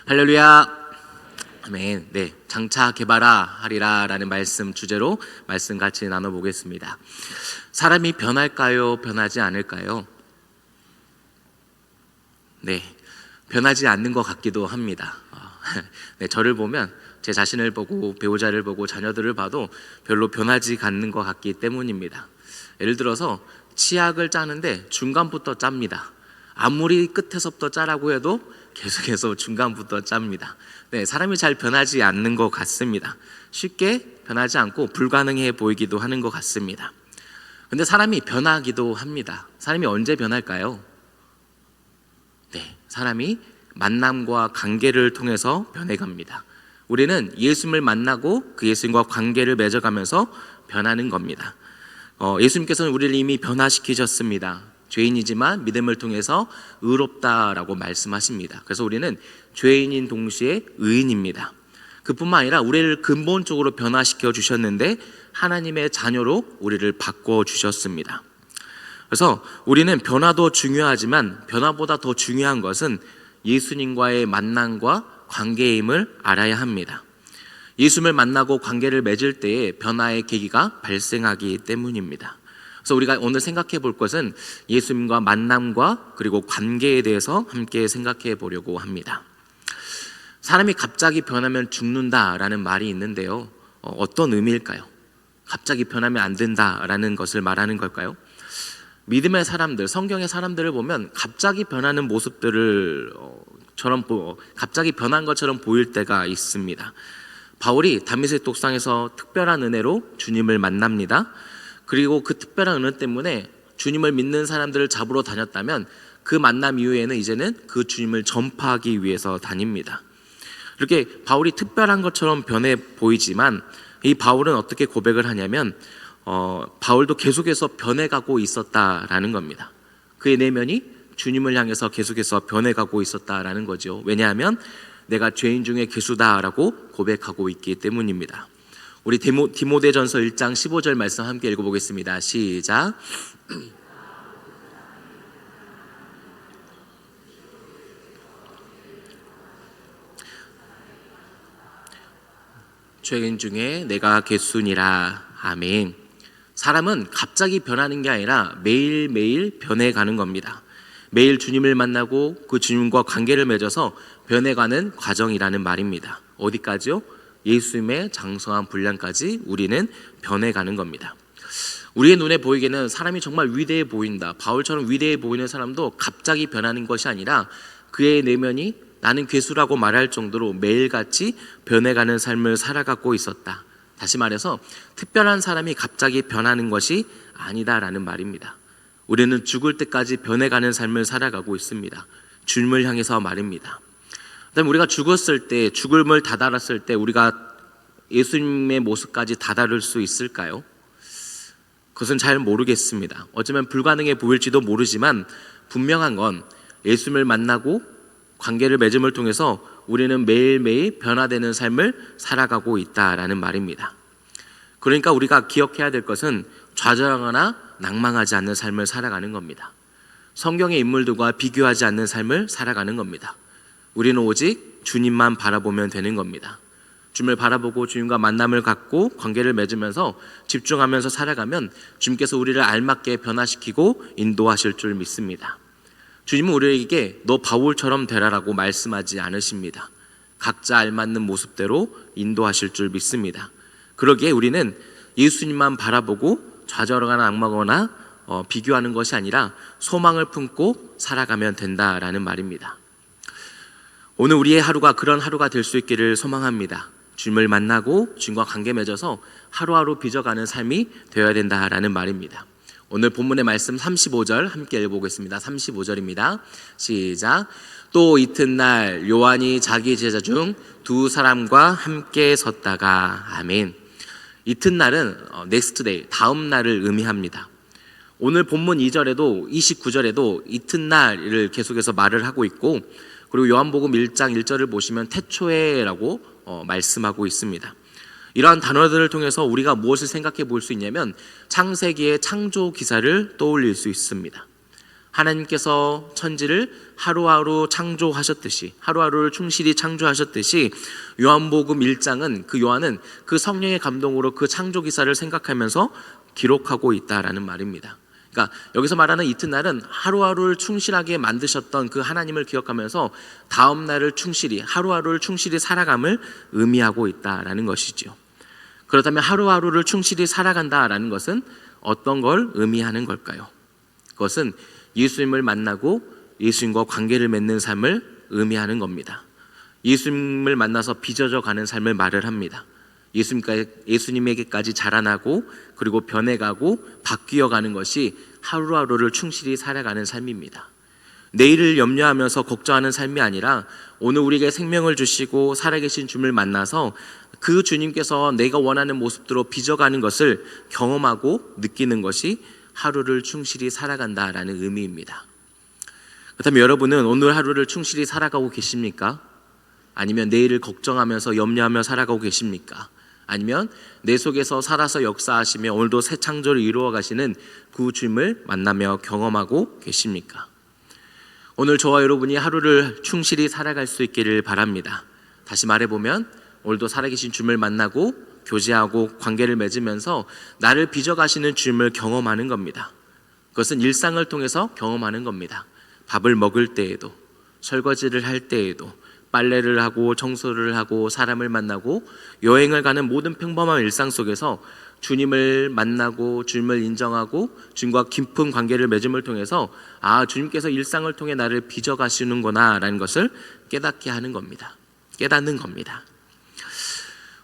할렐루야. 아멘. 네, 장차 개발하 하리라 라는 말씀 주제로 말씀 같이 나눠보겠습니다. 사람이 변할까요? 변하지 않을까요? 네, 변하지 않는 것 같기도 합니다. 네, 저를 보면 제 자신을 보고 배우자를 보고 자녀들을 봐도 별로 변하지 않는 것 같기 때문입니다. 예를 들어서 치약을 짜는데 중간부터 짭니다. 아무리 끝에서부터 짜라고 해도 계속해서 중간부터 짭니다. 네, 사람이 잘 변하지 않는 것 같습니다. 쉽게 변하지 않고 불가능해 보이기도 하는 것 같습니다. 근데 사람이 변하기도 합니다. 사람이 언제 변할까요? 네, 사람이 만남과 관계를 통해서 변해갑니다. 우리는 예수님을 만나고 그 예수님과 관계를 맺어가면서 변하는 겁니다. 예수님께서는 우리를 이미 변화시키셨습니다. 죄인이지만 믿음을 통해서 의롭다라고 말씀하십니다. 그래서 우리는 죄인인 동시에 의인입니다. 그뿐만 아니라 우리를 근본적으로 변화시켜 주셨는데 하나님의 자녀로 우리를 바꿔 주셨습니다. 그래서 우리는 변화도 중요하지만 변화보다 더 중요한 것은 예수님과의 만남과 관계임을 알아야 합니다. 예수님을 만나고 관계를 맺을 때에 변화의 계기가 발생하기 때문입니다. 그래서 우리가 오늘 생각해 볼 것은 예수님과 만남과 그리고 관계에 대해서 함께 생각해 보려고 합니다. 사람이 갑자기 변하면 죽는다라는 말이 있는데요. 어떤 의미일까요? 갑자기 변하면 안 된다라는 것을 말하는 걸까요? 믿음의 사람들, 성경의 사람들을 보면 갑자기 변하는 모습들을 갑자기 변한 것처럼 보일 때가 있습니다. 바울이 다메섹 독상에서 특별한 은혜로 주님을 만납니다. 그리고 그 특별한 은혜 때문에 주님을 믿는 사람들을 잡으러 다녔다면 그 만남 이후에는 이제는 그 주님을 전파하기 위해서 다닙니다. 이렇게 바울이 특별한 것처럼 변해 보이지만 이 바울은 어떻게 고백을 하냐면 바울도 계속해서 변해가고 있었다라는 겁니다. 그의 내면이 주님을 향해서 계속해서 변해가고 있었다라는 거죠. 왜냐하면 내가 죄인 중에 괴수다라고 고백하고 있기 때문입니다. 우리 디모데전서 1장 15절 말씀 함께 읽어보겠습니다. 시작. 죄인 중에 내가 괴수니라. 아멘. 사람은 갑자기 변하는 게 아니라 매일매일 변해가는 겁니다. 매일 주님을 만나고 그 주님과 관계를 맺어서 변해가는 과정이라는 말입니다. 어디까지요? 예수님의 장성한 분량까지 우리는 변해가는 겁니다. 우리의 눈에 보이기에는 사람이 정말 위대해 보인다, 바울처럼 위대해 보이는 사람도 갑자기 변하는 것이 아니라 그의 내면이 나는 괴수라고 말할 정도로 매일같이 변해가는 삶을 살아가고 있었다. 다시 말해서 특별한 사람이 갑자기 변하는 것이 아니다라는 말입니다. 우리는 죽을 때까지 변해가는 삶을 살아가고 있습니다. 주님을 향해서 말입니다. 그다음에 우리가 죽었을 때, 죽음을 다다랐을 때 우리가 예수님의 모습까지 다다를 수 있을까요? 그것은 잘 모르겠습니다. 어쩌면 불가능해 보일지도 모르지만 분명한 건 예수님을 만나고 관계를 맺음을 통해서 우리는 매일매일 변화되는 삶을 살아가고 있다라는 말입니다. 그러니까 우리가 기억해야 될 것은 좌절하거나 낭망하지 않는 삶을 살아가는 겁니다. 성경의 인물들과 비교하지 않는 삶을 살아가는 겁니다. 우리는 오직 주님만 바라보면 되는 겁니다. 주님을 바라보고 주님과 만남을 갖고 관계를 맺으면서 집중하면서 살아가면 주님께서 우리를 알맞게 변화시키고 인도하실 줄 믿습니다. 주님은 우리에게 너 바울처럼 되라라고 말씀하지 않으십니다. 각자 알맞는 모습대로 인도하실 줄 믿습니다. 그러기에 우리는 예수님만 바라보고 좌절하거나 악망하거나 비교하는 것이 아니라 소망을 품고 살아가면 된다라는 말입니다. 오늘 우리의 하루가 그런 하루가 될 수 있기를 소망합니다. 주님을 만나고 주님과 관계 맺어서 하루하루 빚어가는 삶이 되어야 된다라는 말입니다. 오늘 본문의 말씀 35절 함께 읽어보겠습니다. 35절입니다. 시작. 또 이튿날 요한이 자기 제자 중 두 사람과 함께 섰다가. 아멘. 이튿날은 next day, 다음 날을 의미합니다. 오늘 본문 2절에도 29절에도 이튿날을 계속해서 말을 하고 있고, 그리고 요한복음 1장 1절을 보시면 태초에라고 말씀하고 있습니다. 이러한 단어들을 통해서 우리가 무엇을 생각해 볼 수 있냐면 창세기의 창조 기사를 떠올릴 수 있습니다. 하나님께서 천지를 하루하루 창조하셨듯이, 하루하루를 충실히 창조하셨듯이 요한복음 1장은 요한은 그 성령의 감동으로 그 창조 기사를 생각하면서 기록하고 있다라는 말입니다. 그러니까 여기서 말하는 이튿날은 하루하루를 충실하게 만드셨던 그 하나님을 기억하면서 다음 날을 충실히, 하루하루를 충실히 살아감을 의미하고 있다라는 것이죠. 그렇다면 하루하루를 충실히 살아간다라는 것은 어떤 걸 의미하는 걸까요? 그것은 예수님을 만나고 예수님과 관계를 맺는 삶을 의미하는 겁니다. 예수님을 만나서 빚어져 가는 삶을 말을 합니다. 예수님에게까지 자라나고 그리고 변해가고 바뀌어가는 것이 하루하루를 충실히 살아가는 삶입니다. 내일을 염려하면서 걱정하는 삶이 아니라 오늘 우리에게 생명을 주시고 살아계신 주님을 만나서 그 주님께서 내가 원하는 모습대로 빚어가는 것을 경험하고 느끼는 것이 하루를 충실히 살아간다라는 의미입니다. 그렇다면 여러분은 오늘 하루를 충실히 살아가고 계십니까? 아니면 내일을 걱정하면서 염려하며 살아가고 계십니까? 아니면 내 속에서 살아서 역사하시며 오늘도 새 창조를 이루어 가시는 그 주님을 만나며 경험하고 계십니까? 오늘 저와 여러분이 하루를 충실히 살아갈 수 있기를 바랍니다. 다시 말해보면 오늘도 살아계신 주님을 만나고 교제하고 관계를 맺으면서 나를 빚어가시는 주님을 경험하는 겁니다. 그것은 일상을 통해서 경험하는 겁니다. 밥을 먹을 때에도, 설거지를 할 때에도, 빨래를 하고 청소를 하고 사람을 만나고 여행을 가는 모든 평범한 일상 속에서 주님을 만나고 주님을 인정하고 주님과 깊은 관계를 맺음을 통해서 주님께서 일상을 통해 나를 빚어가시는구나 라는 것을 깨닫게 하는 겁니다. 깨닫는 겁니다.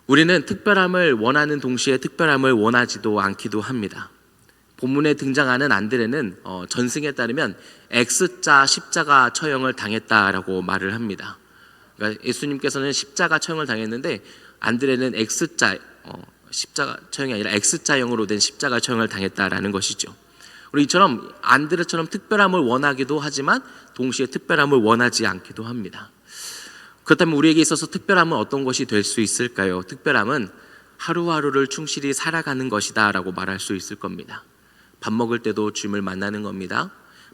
우리는 특별함을 원하는 동시에 특별함을 원하지도 않기도 합니다. 본문에 등장하는 안드레는 전승에 따르면 X자 십자가 처형을 당했다라고 말을 합니다. 그러니까 예수님께서는 십자가 처형을 당했는데 안드레는 X자 십자가 처형이 아니라 X자형으로 된 십자가 처형을 당했다라는 것이죠. 우리 이처럼 안드레처럼 특별함을 원하기도 하지만 동시에 특별함을 원하지 않기도 합니다. 그렇다면 우리에게 있어서 특별함은 어떤 것이 될 수 있을까요? 특별함은 하루하루를 충실히 살아가는 것이다 라고 말할 수 있을 겁니다. 밥 먹을 때도 주님을 만나는 겁니다.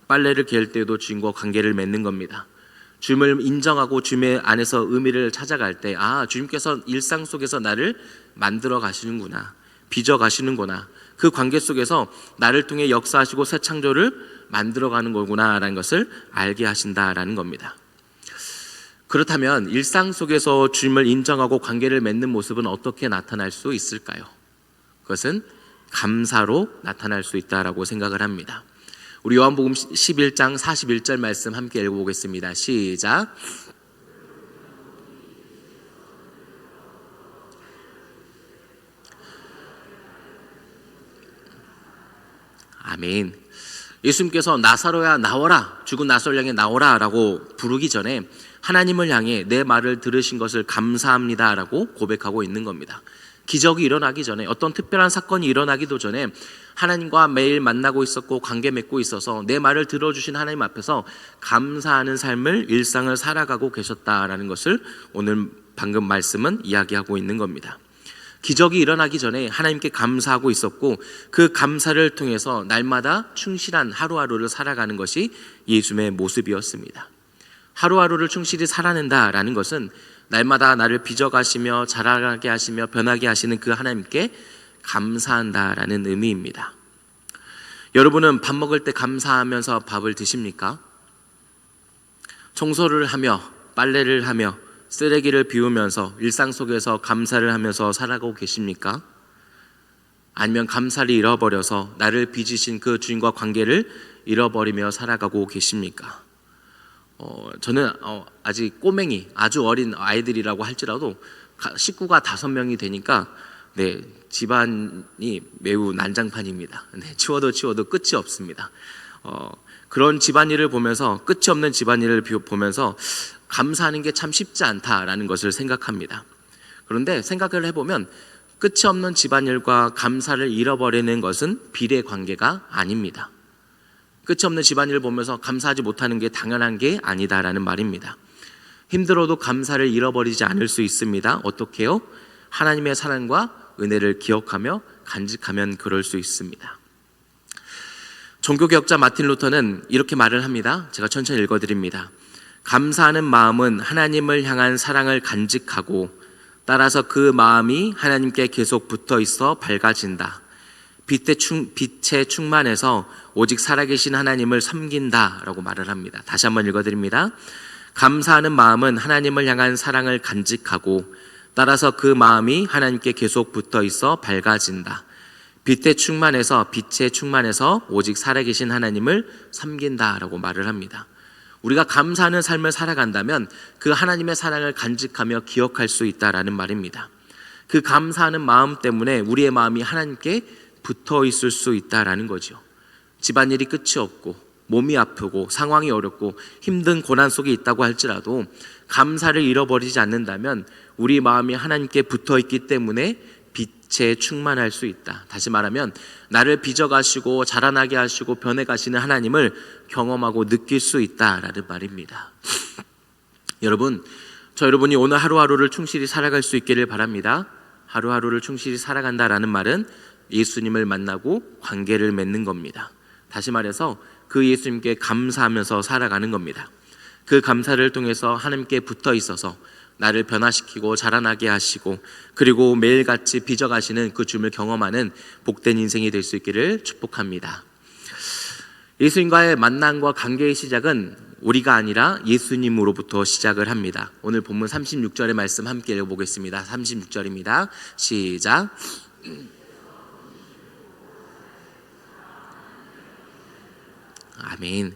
빨래를 개을 때도 주님과 관계를 맺는 겁니다. 주님을 인정하고 주님의 안에서 의미를 찾아갈 때 주님께서 일상 속에서 나를 만들어 가시는구나, 빚어 가시는구나, 그 관계 속에서 나를 통해 역사하시고 새 창조를 만들어 가는 거구나 라는 것을 알게 하신다라는 겁니다. 그렇다면 일상 속에서 주님을 인정하고 관계를 맺는 모습은 어떻게 나타날 수 있을까요? 그것은 감사로 나타날 수 있다라고 생각을 합니다. 우리 요한복음 11장 41절 말씀 함께 읽어보겠습니다. 시작. 아멘. 예수님께서 나사로야 나오라, 죽은 나사로를 향해 나오라 라고 부르기 전에 하나님을 향해 내 말을 들으신 것을 감사합니다 라고 고백하고 있는 겁니다. 기적이 일어나기 전에, 어떤 특별한 사건이 일어나기도 전에 하나님과 매일 만나고 있었고 관계 맺고 있어서 내 말을 들어주신 하나님 앞에서 감사하는 삶을, 일상을 살아가고 계셨다라는 것을 오늘 방금 말씀은 이야기하고 있는 겁니다. 기적이 일어나기 전에 하나님께 감사하고 있었고 그 감사를 통해서 날마다 충실한 하루하루를 살아가는 것이 예수님의 모습이었습니다. 하루하루를 충실히 살아낸다라는 것은 날마다 나를 빚어가시며 자라게 하시며 변하게 하시는 그 하나님께 감사한다라는 의미입니다. 여러분은 밥 먹을 때 감사하면서 밥을 드십니까? 청소를 하며 빨래를 하며 쓰레기를 비우면서 일상 속에서 감사를 하면서 살아가고 계십니까? 아니면 감사를 잃어버려서 나를 빚으신 그 주님과 관계를 잃어버리며 살아가고 계십니까? 저는 아직 꼬맹이, 아주 어린 아이들이라고 할지라도 식구가 5명이 되니까 집안이 매우 난장판입니다. 치워도 끝이 없습니다. 그런 집안일을 보면서, 끝이 없는 집안일을 보면서 감사하는 게 참 쉽지 않다라는 것을 생각합니다. 그런데 생각을 해보면 끝이 없는 집안일과 감사를 잃어버리는 것은 비례 관계가 아닙니다. 끝이 없는 집안일을 보면서 감사하지 못하는 게 당연한 게 아니다라는 말입니다. 힘들어도 감사를 잃어버리지 않을 수 있습니다. 어떻게요? 하나님의 사랑과 은혜를 기억하며 간직하면 그럴 수 있습니다. 종교개혁자 마틴 루터는 이렇게 말을 합니다. 제가 천천히 읽어드립니다. 감사하는 마음은 하나님을 향한 사랑을 간직하고 따라서 그 마음이 하나님께 계속 붙어 있어 밝아진다. 빛에 충만해서 오직 살아계신 하나님을 섬긴다 라고 말을 합니다. 다시 한번 읽어드립니다. 감사하는 마음은 하나님을 향한 사랑을 간직하고 따라서 그 마음이 하나님께 계속 붙어 있어 밝아진다. 빛에 충만해서 오직 살아계신 하나님을 섬긴다 라고 말을 합니다. 우리가 감사하는 삶을 살아간다면 그 하나님의 사랑을 간직하며 기억할 수 있다라는 말입니다. 그 감사하는 마음 때문에 우리의 마음이 하나님께 붙어 있을 수 있다라는 거죠. 집안일이 끝이 없고 몸이 아프고 상황이 어렵고 힘든 고난 속에 있다고 할지라도 감사를 잃어버리지 않는다면 우리 마음이 하나님께 붙어 있기 때문에 빛에 충만할 수 있다. 다시 말하면 나를 빚어가시고 자라나게 하시고 변해가시는 하나님을 경험하고 느낄 수 있다라는 말입니다. 여러분, 여러분이 오늘 하루하루를 충실히 살아갈 수 있기를 바랍니다. 하루하루를 충실히 살아간다라는 말은 예수님을 만나고 관계를 맺는 겁니다. 다시 말해서 그 예수님께 감사하면서 살아가는 겁니다. 그 감사를 통해서 하나님께 붙어 있어서 나를 변화시키고 자라나게 하시고 그리고 매일같이 빚어가시는 그 주님을 경험하는 복된 인생이 될 수 있기를 축복합니다. 예수님과의 만남과 관계의 시작은 우리가 아니라 예수님으로부터 시작을 합니다. 오늘 본문 36절의 말씀 함께 읽어보겠습니다. 36절입니다. 시작. 아멘.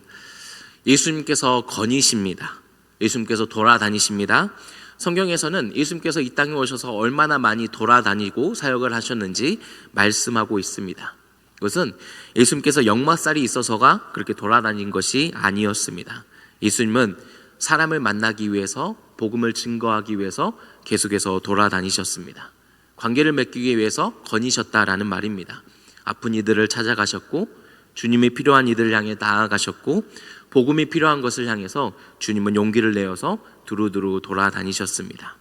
예수님께서 거니십니다. 예수님께서 돌아다니십니다. 성경에서는 예수님께서 이 땅에 오셔서 얼마나 많이 돌아다니고 사역을 하셨는지 말씀하고 있습니다. 이것은 예수님께서 역마살이 있어서가 그렇게 돌아다닌 것이 아니었습니다. 예수님은 사람을 만나기 위해서 복음을 증거하기 위해서 계속해서 돌아다니셨습니다. 관계를 맺기 위해서 거니셨다라는 말입니다. 아픈 이들을 찾아가셨고 주님이 필요한 이들을 향해 나아가셨고 복음이 필요한 것을 향해서 주님은 용기를 내어서 두루두루 돌아다니셨습니다.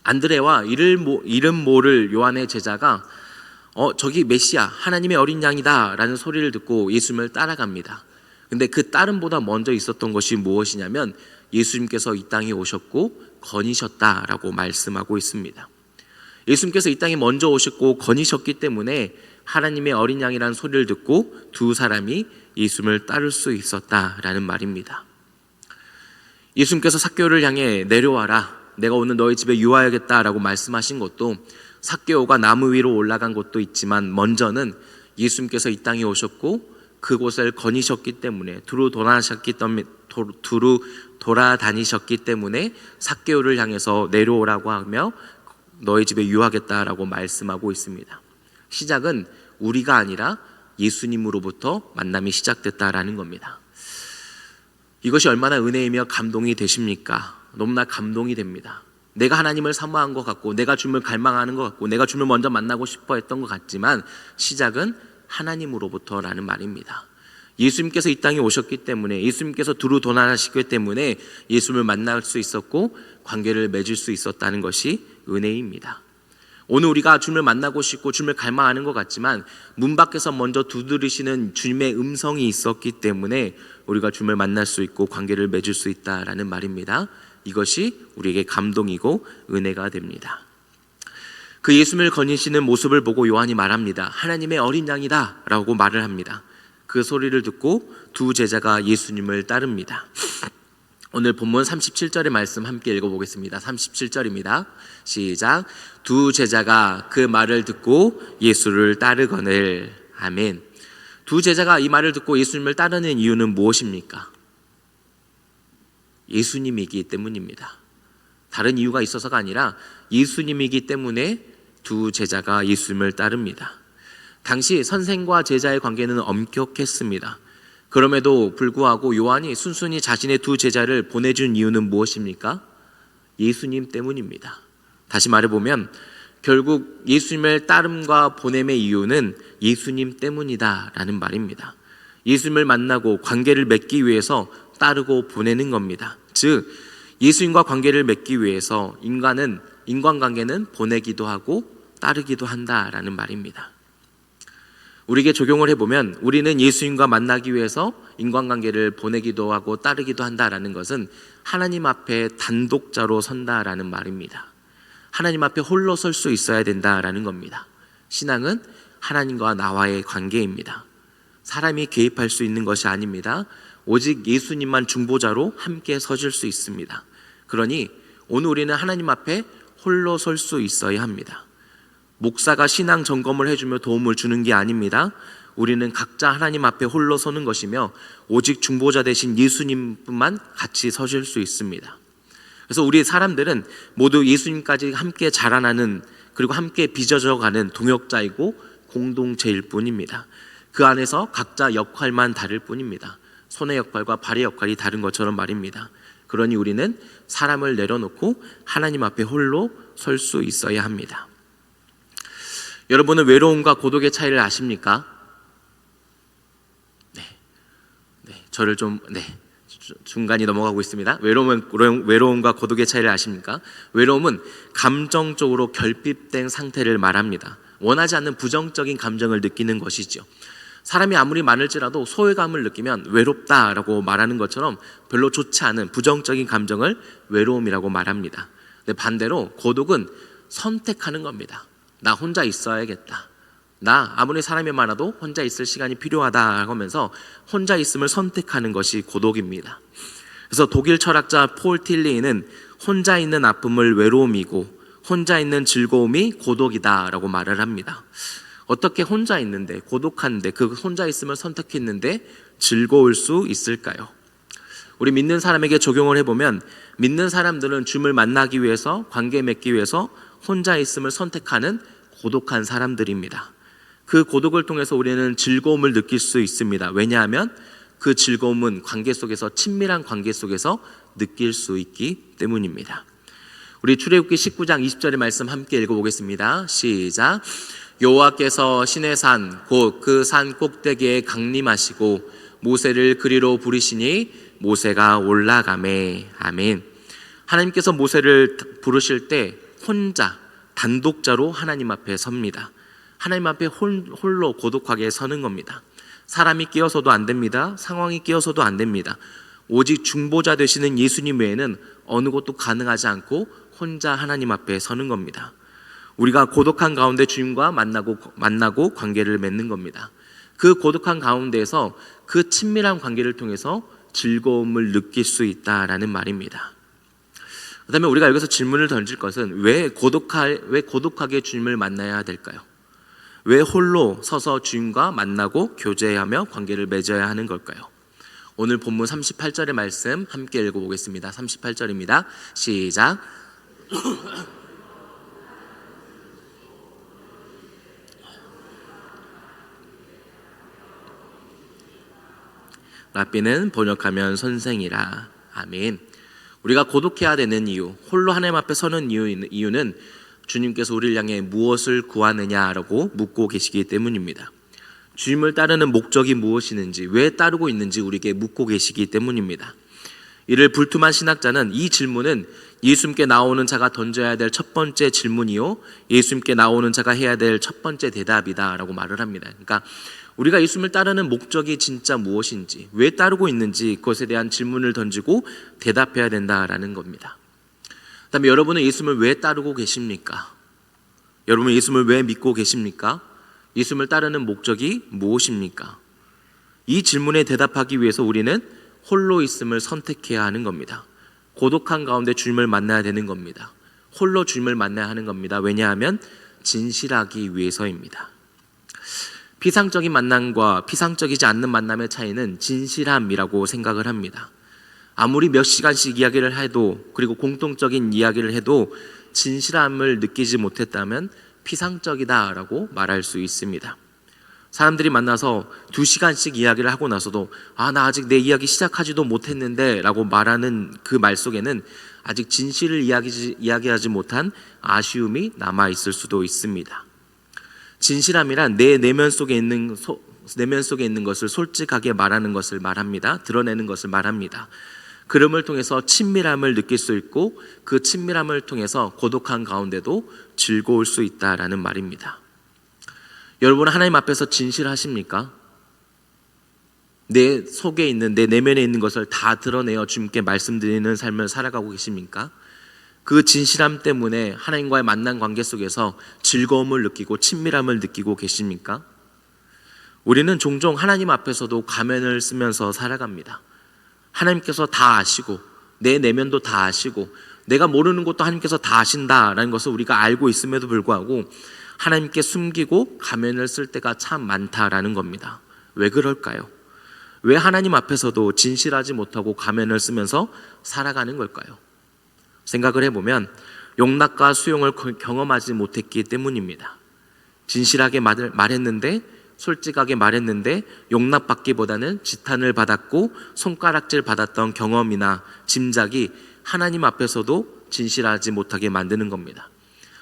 안드레와 이름 모를 요한의 제자가 저기 메시아 하나님의 어린 양이다 라는 소리를 듣고 예수님을 따라갑니다. 근데 그 따름보다 먼저 있었던 것이 무엇이냐면 예수님께서 이 땅에 오셨고 거니셨다라고 말씀하고 있습니다. 예수님께서 이 땅에 먼저 오셨고 거니셨기 때문에 하나님의 어린 양이라는 소리를 듣고 두 사람이 예수님을 따를 수 있었다라는 말입니다. 예수님께서 삭개오를 향해 내려와라, 내가 오늘 너희 집에 유하여야겠다라고 말씀하신 것도 삭개오가 나무 위로 올라간 것도 있지만 먼저는 예수님께서 이 땅에 오셨고 그곳을 거니셨기 때문에 두루 돌아다니셨기 때문에 삭개오를 향해서 내려오라고 하며 너희 집에 유하겠다라고 말씀하고 있습니다. 시작은 우리가 아니라 예수님으로부터 만남이 시작됐다라는 겁니다. 이것이 얼마나 은혜이며 감동이 되십니까? 너무나 감동이 됩니다. 내가 하나님을 사모한 것 같고 내가 주님을 갈망하는 것 같고 내가 주님을 먼저 만나고 싶어 했던 것 같지만 시작은 하나님으로부터라는 말입니다. 예수님께서 이 땅에 오셨기 때문에 예수님께서 두루 도난하시기 때문에 예수님을 만날 수 있었고 관계를 맺을 수 있었다는 것이 은혜입니다. 오늘 우리가 주님을 만나고 싶고 주님을 갈망하는 것 같지만 문 밖에서 먼저 두드리시는 주님의 음성이 있었기 때문에 우리가 주님을 만날 수 있고 관계를 맺을 수 있다라는 말입니다. 이것이 우리에게 감동이고 은혜가 됩니다. 그 예수님을 거니시는 모습을 보고 요한이 말합니다. 하나님의 어린 양이다 라고 말을 합니다. 그 소리를 듣고 두 제자가 예수님을 따릅니다. 오늘 본문 37절의 말씀 함께 읽어보겠습니다. 37절입니다. 시작. 두 제자가 그 말을 듣고 예수를 따르거늘. 아멘. 두 제자가 이 말을 듣고 예수님을 따르는 이유는 무엇입니까? 예수님이기 때문입니다. 다른 이유가 있어서가 아니라 예수님이기 때문에 두 제자가 예수님을 따릅니다. 당시 선생과 제자의 관계는 엄격했습니다. 그럼에도 불구하고 요한이 순순히 자신의 두 제자를 보내준 이유는 무엇입니까? 예수님 때문입니다. 다시 말해보면 결국 예수님을 따름과 보냄의 이유는 예수님 때문이다라는 말입니다. 예수님을 만나고 관계를 맺기 위해서 따르고 보내는 겁니다. 즉 예수님과 관계를 맺기 위해서 인간관계는 보내기도 하고 따르기도 한다라는 말입니다. 우리에게 적용을 해보면 우리는 예수님과 만나기 위해서 인간관계를 보내기도 하고 따르기도 한다라는 것은 하나님 앞에 단독자로 선다라는 말입니다. 하나님 앞에 홀로 설 수 있어야 된다라는 겁니다. 신앙은 하나님과 나와의 관계입니다. 사람이 개입할 수 있는 것이 아닙니다. 오직 예수님만 중보자로 함께 서실 수 있습니다. 그러니 오늘 우리는 하나님 앞에 홀로 설 수 있어야 합니다. 목사가 신앙 점검을 해주며 도움을 주는 게 아닙니다. 우리는 각자 하나님 앞에 홀로 서는 것이며 오직 중보자 되신 예수님뿐만 같이 서실 수 있습니다. 그래서 우리 사람들은 모두 예수님까지 함께 자라나는, 그리고 함께 빚어져가는 동역자이고 공동체일 뿐입니다. 그 안에서 각자 역할만 다를 뿐입니다. 손의 역할과 발의 역할이 다른 것처럼 말입니다. 그러니 우리는 사람을 내려놓고 하나님 앞에 홀로 설 수 있어야 합니다. 여러분은 외로움과 고독의 차이를 아십니까? 저를 좀 중간이 넘어가고 있습니다. 외로움과 고독의 차이를 아십니까? 외로움은 감정적으로 결핍된 상태를 말합니다. 원하지 않는 부정적인 감정을 느끼는 것이죠. 사람이 아무리 많을지라도 소외감을 느끼면 외롭다라고 말하는 것처럼 별로 좋지 않은 부정적인 감정을 외로움이라고 말합니다. 근데 반대로 고독은 선택하는 겁니다. 나 혼자 있어야겠다. 나 아무리 사람이 많아도 혼자 있을 시간이 필요하다 하면서 혼자 있음을 선택하는 것이 고독입니다. 그래서 독일 철학자 폴 틸리히는 혼자 있는 아픔을 외로움이고 혼자 있는 즐거움이 고독이다라고 말을 합니다. 어떻게 혼자 있는데, 고독한데, 그 혼자 있음을 선택했는데 즐거울 수 있을까요? 우리 믿는 사람에게 적용을 해보면 믿는 사람들은 주님을 만나기 위해서, 관계 맺기 위해서 혼자 있음을 선택하는 고독한 사람들입니다. 그 고독을 통해서 우리는 즐거움을 느낄 수 있습니다. 왜냐하면 그 즐거움은 관계 속에서, 친밀한 관계 속에서 느낄 수 있기 때문입니다. 우리 출애굽기 19장 20절의 말씀 함께 읽어보겠습니다. 시작. 여호와께서 시내 산 곧 그 산 꼭대기에 강림하시고 모세를 그리로 부르시니 모세가 올라가매. 아멘. 하나님께서 모세를 부르실 때 혼자 단독자로 하나님 앞에 섭니다. 하나님 앞에 홀로 고독하게 서는 겁니다. 사람이 끼어서도 안 됩니다. 상황이 끼어서도 안 됩니다. 오직 중보자 되시는 예수님 외에는 어느 것도 가능하지 않고 혼자 하나님 앞에 서는 겁니다. 우리가 고독한 가운데 주님과 만나고 관계를 맺는 겁니다. 그 고독한 가운데에서 그 친밀한 관계를 통해서 즐거움을 느낄 수 있다라는 말입니다. 그 다음에 우리가 여기서 질문을 던질 것은 왜 고독하게 주님을 만나야 될까요? 왜 홀로 서서 주님과 만나고 교제하며 관계를 맺어야 하는 걸까요? 오늘 본문 38절의 말씀 함께 읽어보겠습니다. 38절입니다. 시작. 랍비는 번역하면 선생이라. 아멘. 우리가 고독해야 되는 이유, 홀로 하나님 앞에 서는 이유는 주님께서 우리를 향해 무엇을 구하느냐라고 묻고 계시기 때문입니다. 주님을 따르는 목적이 무엇이는지, 왜 따르고 있는지 우리에게 묻고 계시기 때문입니다. 이를 불투만 신학자는 이 질문은 예수님께 나오는 자가 던져야 될 첫 번째 질문이요, 예수님께 나오는 자가 해야 될 첫 번째 대답이다 라고 말을 합니다. 그러니까 우리가 예수님을 따르는 목적이 진짜 무엇인지, 왜 따르고 있는지 그것에 대한 질문을 던지고 대답해야 된다라는 겁니다. 그 다음에 여러분은 예수님을 왜 따르고 계십니까? 여러분은 예수님을 왜 믿고 계십니까? 예수님을 따르는 목적이 무엇입니까? 이 질문에 대답하기 위해서 우리는 홀로 있음을 선택해야 하는 겁니다. 고독한 가운데 주님을 만나야 되는 겁니다. 홀로 주님을 만나야 하는 겁니다. 왜냐하면 진실하기 위해서입니다. 피상적인 만남과 피상적이지 않는 만남의 차이는 진실함이라고 생각을 합니다. 아무리 몇 시간씩 이야기를 해도, 그리고 공통적인 이야기를 해도 진실함을 느끼지 못했다면 피상적이다라고 말할 수 있습니다. 사람들이 만나서 2시간씩 이야기를 하고 나서도 나 아직 내 이야기 시작하지도 못했는데 라고 말하는 그 말 속에는 아직 진실을 이야기하지 못한 아쉬움이 남아있을 수도 있습니다. 진실함이란 내 내면 속에 있는 것을 솔직하게 말하는 것을 말합니다. 드러내는 것을 말합니다. 그럼을 통해서 친밀함을 느낄 수 있고 그 친밀함을 통해서 고독한 가운데도 즐거울 수 있다라는 말입니다. 여러분 하나님 앞에서 진실하십니까? 내 속에 있는, 내 내면에 있는 것을 다 드러내어 주님께 말씀드리는 삶을 살아가고 계십니까? 그 진실함 때문에 하나님과의 만난 관계 속에서 즐거움을 느끼고 친밀함을 느끼고 계십니까? 우리는 종종 하나님 앞에서도 가면을 쓰면서 살아갑니다. 하나님께서 다 아시고 내 내면도 다 아시고 내가 모르는 것도 하나님께서 다 아신다라는 것을 우리가 알고 있음에도 불구하고 하나님께 숨기고 가면을 쓸 때가 참 많다라는 겁니다. 왜 그럴까요? 왜 하나님 앞에서도 진실하지 못하고 가면을 쓰면서 살아가는 걸까요? 생각을 해보면 용납과 수용을 경험하지 못했기 때문입니다. 진실하게 말했는데, 솔직하게 말했는데 용납받기보다는 지탄을 받았고 손가락질 받았던 경험이나 짐작이 하나님 앞에서도 진실하지 못하게 만드는 겁니다.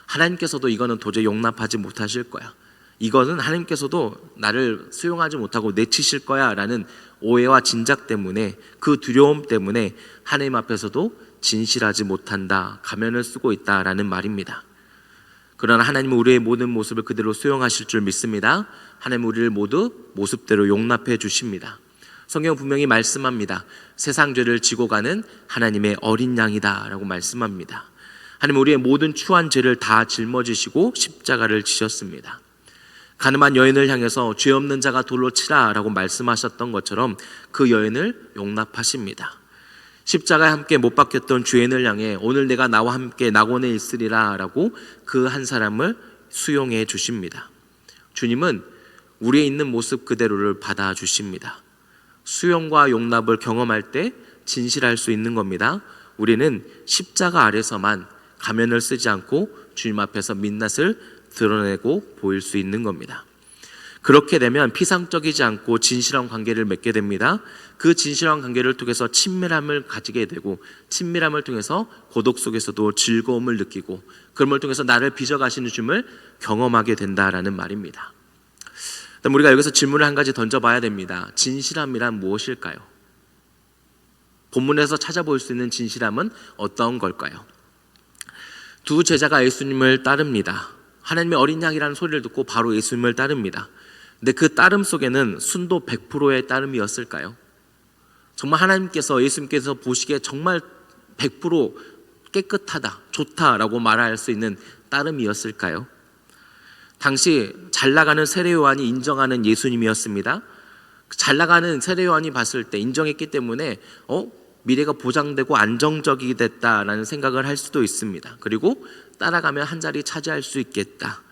하나님께서도 이거는 도저히 용납하지 못하실 거야, 이거는 하나님께서도 나를 수용하지 못하고 내치실 거야 라는 오해와 진작 때문에, 그 두려움 때문에 하나님 앞에서도 진실하지 못한다, 가면을 쓰고 있다라는 말입니다. 그러나 하나님은 우리의 모든 모습을 그대로 수용하실 줄 믿습니다. 하나님은 우리를 모두 모습대로 용납해 주십니다. 성경 분명히 말씀합니다. 세상 죄를 지고 가는 하나님의 어린 양이다 라고 말씀합니다. 하나님은 우리의 모든 추한 죄를 다 짊어지시고 십자가를 지셨습니다. 가늠한 여인을 향해서 죄 없는 자가 돌로 치라 라고 말씀하셨던 것처럼 그 여인을 용납하십니다. 십자가에 함께 못 박혔던 죄인을 향해 오늘 내가 나와 함께 낙원에 있으리라 라고 그 한 사람을 수용해 주십니다. 주님은 우리의 있는 모습 그대로를 받아주십니다. 수용과 용납을 경험할 때 진실할 수 있는 겁니다. 우리는 십자가 아래서만 가면을 쓰지 않고 주님 앞에서 민낯을 드러내고 보일 수 있는 겁니다. 그렇게 되면 피상적이지 않고 진실한 관계를 맺게 됩니다. 그 진실한 관계를 통해서 친밀함을 가지게 되고, 친밀함을 통해서 고독 속에서도 즐거움을 느끼고, 그럼을 통해서 나를 빚어가시는 주님을 경험하게 된다라는 말입니다. 그럼 우리가 여기서 질문을 한 가지 던져봐야 됩니다. 진실함이란 무엇일까요? 본문에서 찾아볼 수 있는 진실함은 어떤 걸까요? 두 제자가 예수님을 따릅니다. 하나님의 어린 양이라는 소리를 듣고 바로 예수님을 따릅니다. 근데 그 따름 속에는 순도 100%의 따름이었을까요? 정말 하나님께서, 예수님께서 보시기에 정말 100% 깨끗하다, 좋다라고 말할 수 있는 따름이었을까요? 당시 잘 나가는 세례요한이 인정하는 예수님이었습니다. 잘 나가는 세례요한이 봤을 때 인정했기 때문에 미래가 보장되고 안정적이 됐다라는 생각을 할 수도 있습니다. 그리고 따라가면 한 자리 차지할 수 있겠다.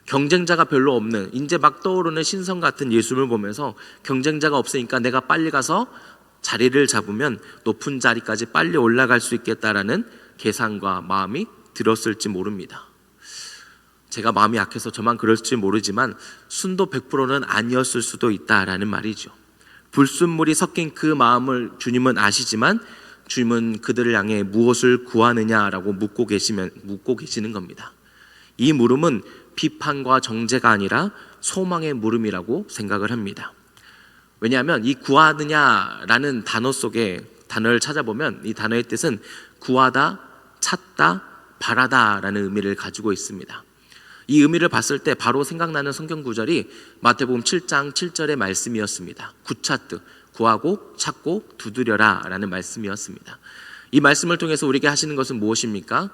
경쟁자가 별로 없는, 이제 막 떠오르는 신성 같은 예수님을 보면서 경쟁자가 없으니까 내가 빨리 가서 자리를 잡으면 높은 자리까지 빨리 올라갈 수 있겠다라는 계산과 마음이 들었을지 모릅니다. 제가 마음이 약해서 저만 그럴지 모르지만 순도 100%는 아니었을 수도 있다라는 말이죠. 불순물이 섞인 그 마음을 주님은 아시지만 주님은 그들을 향해 무엇을 구하느냐라고 묻고 계시는 겁니다. 이 물음은 비판과 정죄가 아니라 소망의 물음이라고 생각을 합니다. 왜냐하면 이 구하느냐라는 단어 속에, 단어를 찾아보면 이 단어의 뜻은 구하다, 찾다, 바라다 라는 의미를 가지고 있습니다. 이 의미를 봤을 때 바로 생각나는 성경 구절이 마태복음 7장 7절의 말씀이었습니다. 구찾듯, 구하고 찾고 두드려라 라는 말씀이었습니다. 이 말씀을 통해서 우리에게 하시는 것은 무엇입니까?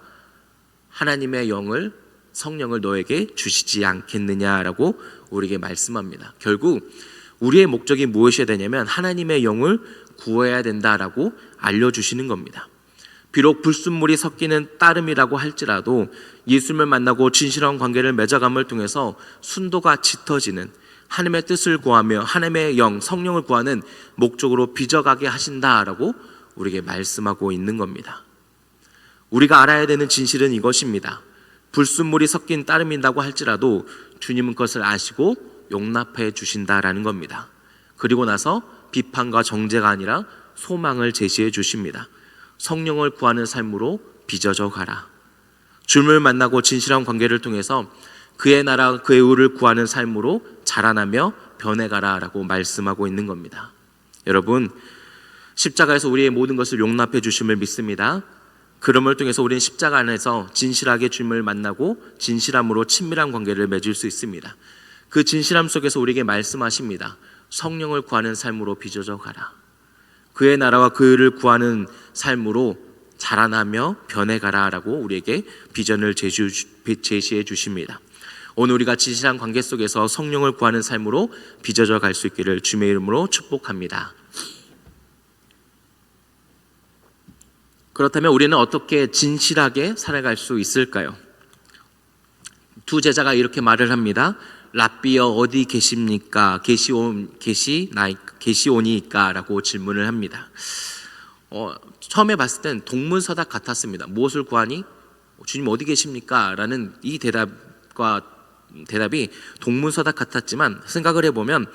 하나님의 영을, 성령을 너에게 주시지 않겠느냐라고 우리에게 말씀합니다. 결국 우리의 목적이 무엇이어야 되냐면 하나님의 영을 구해야 된다라고 알려주시는 겁니다. 비록 불순물이 섞이는 따름이라고 할지라도 예수님을 만나고 진실한 관계를 맺어감을 통해서 순도가 짙어지는, 하나님의 뜻을 구하며 하나님의 영, 성령을 구하는 목적으로 빚어가게 하신다라고 우리에게 말씀하고 있는 겁니다. 우리가 알아야 되는 진실은 이것입니다. 불순물이 섞인 따름이라고 할지라도 주님은 그것을 아시고 용납해 주신다라는 겁니다. 그리고 나서 비판과 정죄가 아니라 소망을 제시해 주십니다. 성령을 구하는 삶으로 빚어져 가라. 주님을 만나고 진실한 관계를 통해서 그의 나라, 그의 의를 구하는 삶으로 자라나며 변해가라 라고 말씀하고 있는 겁니다. 여러분, 십자가에서 우리의 모든 것을 용납해 주심을 믿습니다. 그럼을 통해서 우리는 십자가 안에서 진실하게 주님을 만나고 진실함으로 친밀한 관계를 맺을 수 있습니다. 그 진실함 속에서 우리에게 말씀하십니다. 성령을 구하는 삶으로 빚어져 가라. 그의 나라와 그를 구하는 삶으로 자라나며 변해가라 라고 우리에게 비전을 제시해 주십니다. 오늘 우리가 진실한 관계 속에서 성령을 구하는 삶으로 빚어져 갈 수 있기를 주님의 이름으로 축복합니다. 그렇다면 우리는 어떻게 진실하게 살아갈 수 있을까요? 두 제자가 이렇게 말을 합니다. 랍비여 어디 계십니까? 계시오니까? 라고 질문을 합니다. 처음에 봤을 땐 동문서답 같았습니다. 무엇을 구하니? 주님 어디 계십니까? 라는 이 대답이 동문서답 같았지만 생각을 해보면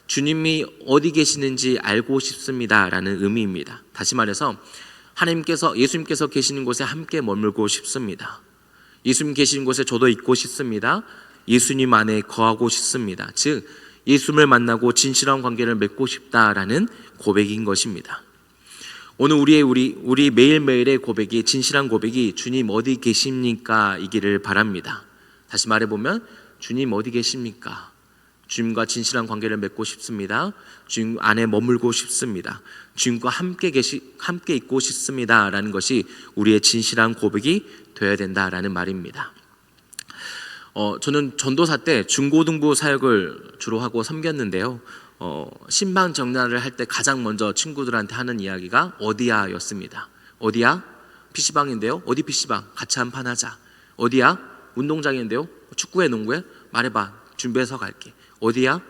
주님이 어디 계시는지 알고 싶습니다 라는 의미입니다. 다시 말해서 예수님께서 계시는 곳에 함께 머물고 싶습니다. 예수님 계시는 곳에 저도 있고 싶습니다. 예수님 안에 거하고 싶습니다. 즉 예수님을 만나고 진실한 관계를 맺고 싶다라는 고백인 것입니다. 오늘 우리 매일매일의 고백이, 진실한 고백이 주님 어디 계십니까? 이기를 바랍니다. 다시 말해보면 주님 어디 계십니까? 주님과 진실한 관계를 맺고 싶습니다. 주님 안에 머물고 싶습니다. 주님과 함께 있고 싶습니다 라는 것이 우리의 진실한 고백이 되어야 된다라는 말입니다. 저는 전도사 때 중고등부 사역을 주로 하고 섬겼는데요. 신방 정례를 할 때 가장 먼저 친구들한테 하는 이야기가 어디야 였습니다. 어디야? PC방인데요. 어디 PC방? 같이 한판 하자. 어디야? 운동장인데요. 축구해 농구해? 말해봐. 준비해서 갈게. 어디야?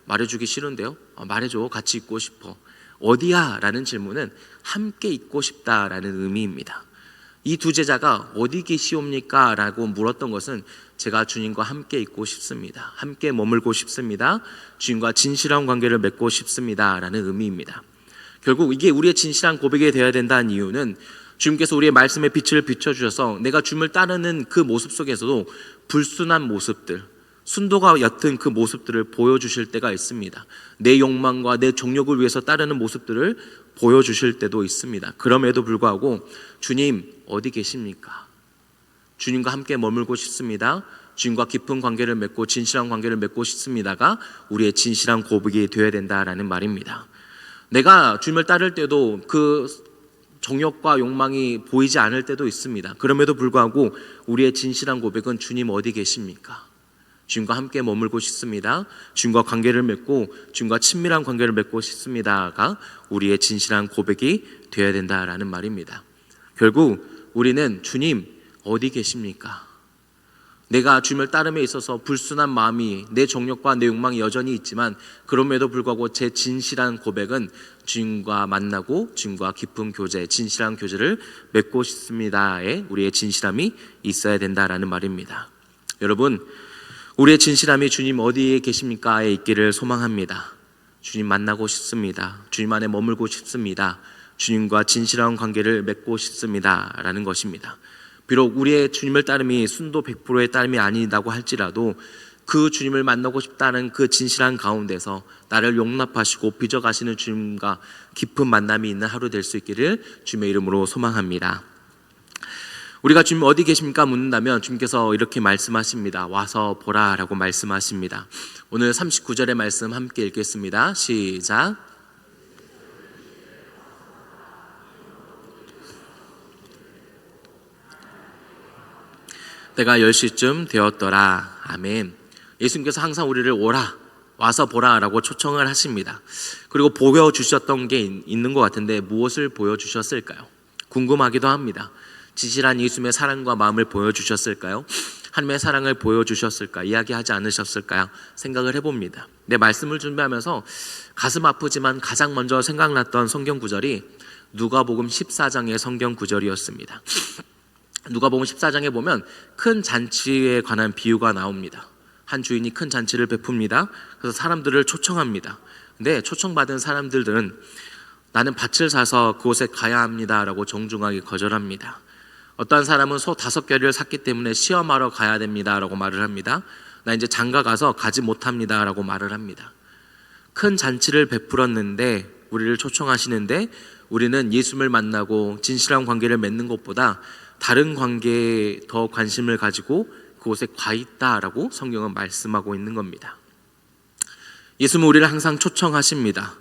말해주기 싫은데요. 말해줘. 같이 있고 싶어. 어디야? 라는 질문은 함께 있고 싶다라는 의미입니다. 이 두 제자가 어디 계시옵니까? 라고 물었던 것은 제가 주님과 함께 있고 싶습니다. 함께 머물고 싶습니다. 주님과 진실한 관계를 맺고 싶습니다 라는 의미입니다. 결국 이게 우리의 진실한 고백이 되어야 된다는 이유는 주님께서 우리의 말씀의 빛을 비춰주셔서 내가 주님을 따르는 그 모습 속에서도 불순한 모습들, 순도가 옅은 그 모습들을 보여주실 때가 있습니다. 내 욕망과 내 정욕을 위해서 따르는 모습들을 보여주실 때도 있습니다. 그럼에도 불구하고 주님 어디 계십니까? 주님과 함께 머물고 싶습니다. 주님과 깊은 관계를 맺고 진실한 관계를 맺고 싶습니다가 우리의 진실한 고백이 되어야 된다라는 말입니다. 내가 주님을 따를 때도 그 정욕과 욕망이 보이지 않을 때도 있습니다. 그럼에도 불구하고 우리의 진실한 고백은 주님 어디 계십니까? 주님과 함께 머물고 싶습니다. 주님과 관계를 맺고 주님과 친밀한 관계를 맺고 싶습니다가 우리의 진실한 고백이 되어야 된다라는 말입니다. 결국 우리는 주님 어디 계십니까? 내가 주님을 따름에 있어서 불순한 마음이, 내 정욕과 내 욕망이 여전히 있지만 그럼에도 불구하고 제 진실한 고백은 주님과 만나고 주님과 깊은 교제, 진실한 교제를 맺고 싶습니다에 우리의 진실함이 있어야 된다라는 말입니다. 여러분, 우리의 진실함이 주님 어디에 계십니까에 있기를 소망합니다. 주님 만나고 싶습니다. 주님 안에 머물고 싶습니다. 주님과 진실한 관계를 맺고 싶습니다 라는 것입니다. 비록 우리의 주님을 따름이 순도 100%의 따름이 아니다고 할지라도 그 주님을 만나고 싶다는 그 진실한 가운데서 나를 용납하시고 빚어가시는 주님과 깊은 만남이 있는 하루 될 수 있기를 주님의 이름으로 소망합니다. 우리가 주님 어디 계십니까 묻는다면 주님께서 이렇게 말씀하십니다. 와서 보라 라고 말씀하십니다. 오늘 39절의 말씀 함께 읽겠습니다. 시작. 때가 10시쯤 되었더라. 아멘. 예수님께서 항상 우리를 오라, 와서 보라 라고 초청을 하십니다. 그리고 보여주셨던 게 있는 것 같은데 무엇을 보여주셨을까요? 궁금하기도 합니다. 진실한 예수님의 사랑과 마음을 보여주셨을까요? 하나님의 사랑을 보여주셨을까? 이야기하지 않으셨을까요? 생각을 해봅니다. 내 말씀을 준비하면서 가슴 아프지만 가장 먼저 생각났던 성경 구절이 누가복음 14장의 성경 구절이었습니다. 누가복음 14장에 보면 큰 잔치에 관한 비유가 나옵니다. 한 주인이 큰 잔치를 베풉니다. 그래서 사람들을 초청합니다. 근데 초청받은 사람들은 나는 밭을 사서 그곳에 가야 합니다 라고 정중하게 거절합니다. 어떤 사람은 소 5개를 샀기 때문에 시험하러 가야 됩니다 라고 말을 합니다. 나 이제 장가 가서 가지 못합니다 라고 말을 합니다. 큰 잔치를 베풀었는데 우리를 초청하시는데 우리는 예수님을 만나고 진실한 관계를 맺는 것보다 다른 관계에 더 관심을 가지고 그곳에 가 있다라고 성경은 말씀하고 있는 겁니다. 예수님은 우리를 항상 초청하십니다.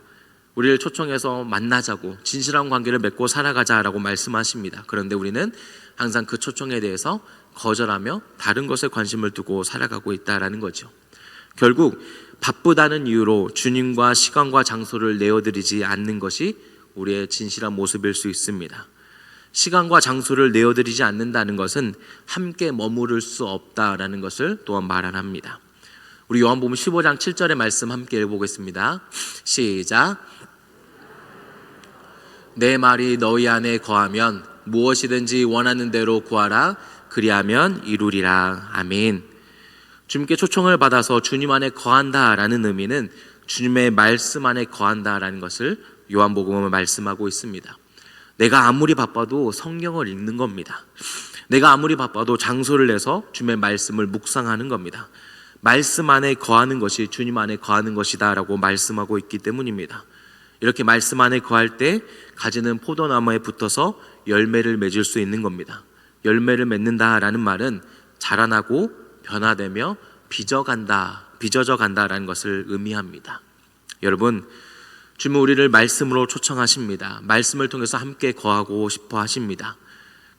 우리를 초청해서 만나자고, 진실한 관계를 맺고 살아가자라고 말씀하십니다. 그런데 우리는 항상 그 초청에 대해서 거절하며 다른 것에 관심을 두고 살아가고 있다라는 거죠. 결국 바쁘다는 이유로 주님과 시간과 장소를 내어드리지 않는 것이 우리의 진실한 모습일 수 있습니다. 시간과 장소를 내어드리지 않는다는 것은 함께 머무를 수 없다라는 것을 또한 말합니다. 우리 요한복음 15장 7절의 말씀 함께 읽어보겠습니다. 시작. 내 말이 너희 안에 거하면 무엇이든지 원하는 대로 구하라. 그리하면 이루리라. 아멘. 주님께 초청을 받아서 주님 안에 거한다라는 의미는 주님의 말씀 안에 거한다라는 것을 요한복음은 말씀하고 있습니다. 내가 아무리 바빠도 성경을 읽는 겁니다. 내가 아무리 바빠도 장소를 내서 주님의 말씀을 묵상하는 겁니다. 말씀 안에 거하는 것이 주님 안에 거하는 것이다 라고 말씀하고 있기 때문입니다. 이렇게 말씀 안에 거할 때 가지는 포도나무에 붙어서 열매를 맺을 수 있는 겁니다. 열매를 맺는다라는 말은 자라나고 변화되며 빚어져 간다라는 것을 의미합니다. 여러분, 주님은 우리를 말씀으로 초청하십니다. 말씀을 통해서 함께 거하고 싶어 하십니다.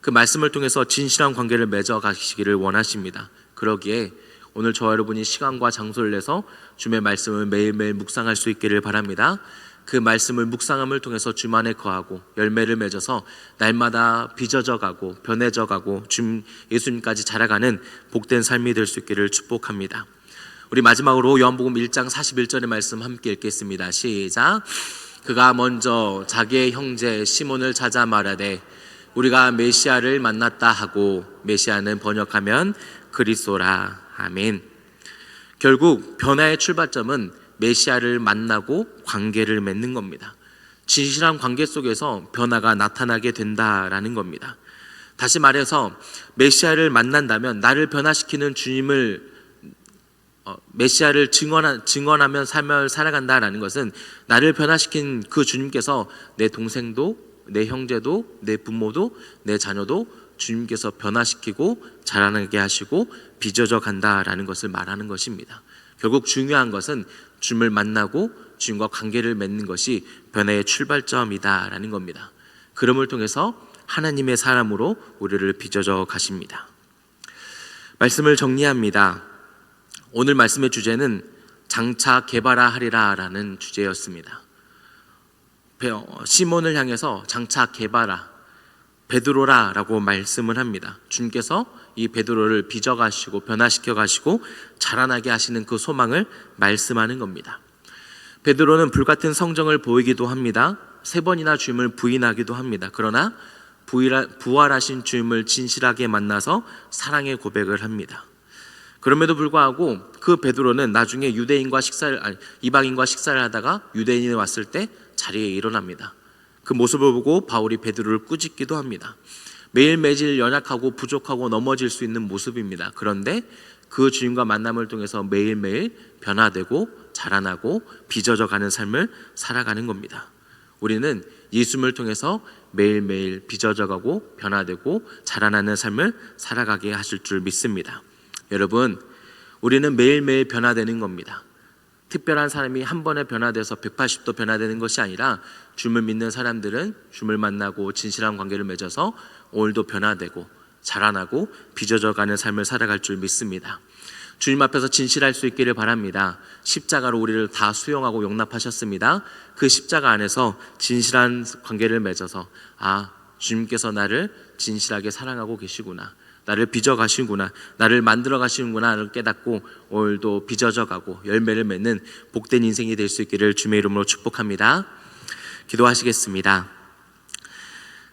그 말씀을 통해서 진실한 관계를 맺어 가시기를 원하십니다. 그러기에 오늘 저와 여러분이 시간과 장소를 내서 주님의 말씀을 매일매일 묵상할 수 있기를 바랍니다. 그 말씀을 묵상함을 통해서 주님 안에 거하고 열매를 맺어서 날마다 빚어져 가고 변해져 가고 주님 예수님까지 자라가는 복된 삶이 될 수 있기를 축복합니다. 우리 마지막으로 요한복음 1장 41절의 말씀 함께 읽겠습니다. 시작. 그가 먼저 자기의 형제 시몬을 찾아 말하되 우리가 메시아를 만났다 하고, 메시아는 번역하면 그리스도라. 아멘. 결국 변화의 출발점은 메시아를 만나고 관계를 맺는 겁니다. 진실한 관계 속에서 변화가 나타나게 된다라는 겁니다. 다시 말해서 메시아를 만난다면 나를 변화시키는 주님을 메시아를 증언하면 삶을 살아간다라는 것은 나를 변화시킨 그 주님께서 내 동생도 내 형제도 내 부모도 내 자녀도 주님께서 변화시키고 자라나게 하시고 빚어져 간다라는 것을 말하는 것입니다. 결국 중요한 것은 주님을 만나고 주님과 관계를 맺는 것이 변화의 출발점이다라는 겁니다. 그럼을 통해서 하나님의 사람으로 우리를 빚어져 가십니다. 말씀을 정리합니다. 오늘 말씀의 주제는 장차 개발하리라 라는 주제였습니다. 시몬을 향해서 장차 개발하 베드로라 라고 말씀을 합니다. 주님께서 이 베드로를 빚어 가시고 변화시켜 가시고 자라나게 하시는 그 소망을 말씀하는 겁니다. 베드로는 불같은 성정을 보이기도 합니다. 3번이나 주님을 부인하기도 합니다. 그러나 부활하신 주님을 진실하게 만나서 사랑의 고백을 합니다. 그럼에도 불구하고 그 베드로는 나중에 이방인과 식사를 하다가 유대인이 왔을 때 자리에 일어납니다. 그 모습을 보고 바울이 베드로를 꾸짖기도 합니다. 매일매일 연약하고 부족하고 넘어질 수 있는 모습입니다. 그런데 그 주님과 만남을 통해서 매일매일 변화되고 자라나고 빚어져 가는 삶을 살아가는 겁니다. 우리는 예수님을 통해서 매일매일 빚어져 가고 변화되고 자라나는 삶을 살아가게 하실 줄 믿습니다. 여러분, 우리는 매일매일 변화되는 겁니다. 특별한 사람이 한 번에 변화돼서 180도 변화되는 것이 아니라 주님을 믿는 사람들은 주님을 만나고 진실한 관계를 맺어서 오늘도 변화되고 자라나고 빚어져 가는 삶을 살아갈 줄 믿습니다. 주님 앞에서 진실할 수 있기를 바랍니다. 십자가로 우리를 다 수용하고 용납하셨습니다. 그 십자가 안에서 진실한 관계를 맺어서 주님께서 나를 진실하게 사랑하고 계시구나, 나를 빚어 가시는구나, 나를 만들어 가시는구나를 깨닫고 오늘도 빚어져 가고 열매를 맺는 복된 인생이 될 수 있기를 주님의 이름으로 축복합니다. 기도하시겠습니다.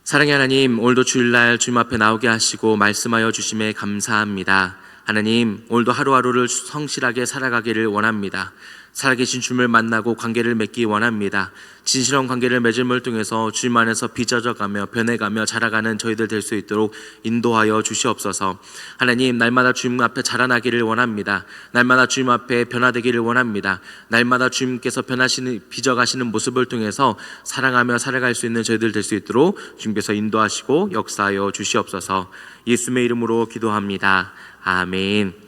사랑의 하나님, 오늘도 주일날 주님 앞에 나오게 하시고 말씀하여 주심에 감사합니다. 하나님, 오늘도 하루하루를 성실하게 살아가기를 원합니다. 살아계신 주님을 만나고 관계를 맺기 원합니다. 진실한 관계를 맺음을 통해서 주님 안에서 빚어져가며 변해가며 자라가는 저희들 될 수 있도록 인도하여 주시옵소서. 하나님, 날마다 주님 앞에 자라나기를 원합니다. 날마다 주님 앞에 변화되기를 원합니다. 날마다 주님께서 빚어가시는 모습을 통해서 사랑하며 살아갈 수 있는 저희들 될 수 있도록 주님께서 인도하시고 역사하여 주시옵소서. 예수님의 이름으로 기도합니다. 아멘.